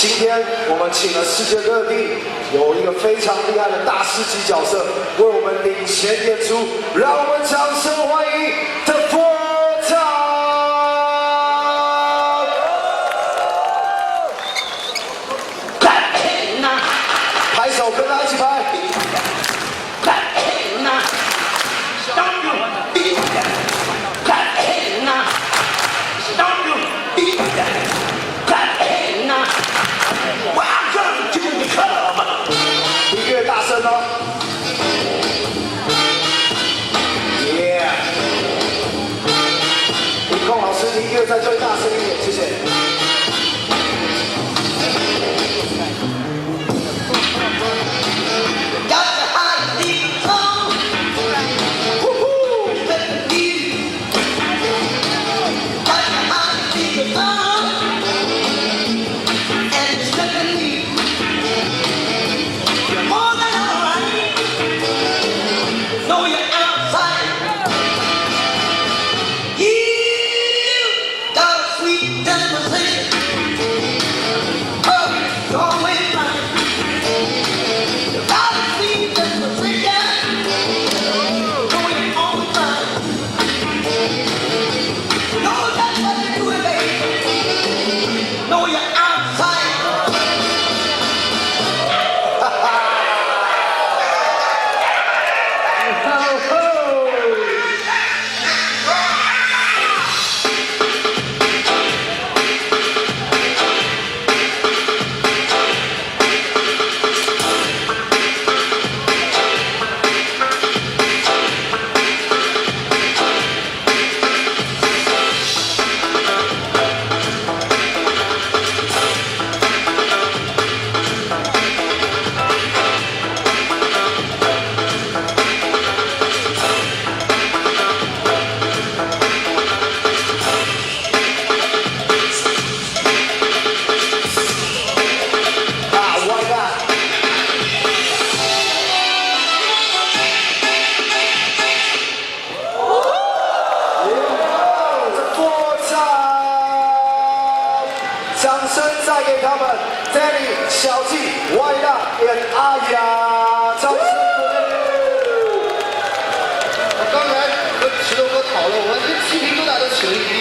今天我们请了世界各地有一个非常厉害的大师级角色为我们领衔演出，让我们掌声欢迎 The Four Town。拍手，跟他一起拍。音乐大声哦 ！Yeah， 李控老师，音乐再最大声一点，谢谢。掌声再给他们 ，Danny、小纪、歪大、阿雅，掌声鼓励。我刚才和石头哥讨论，我这鸡皮疙瘩都起了一地。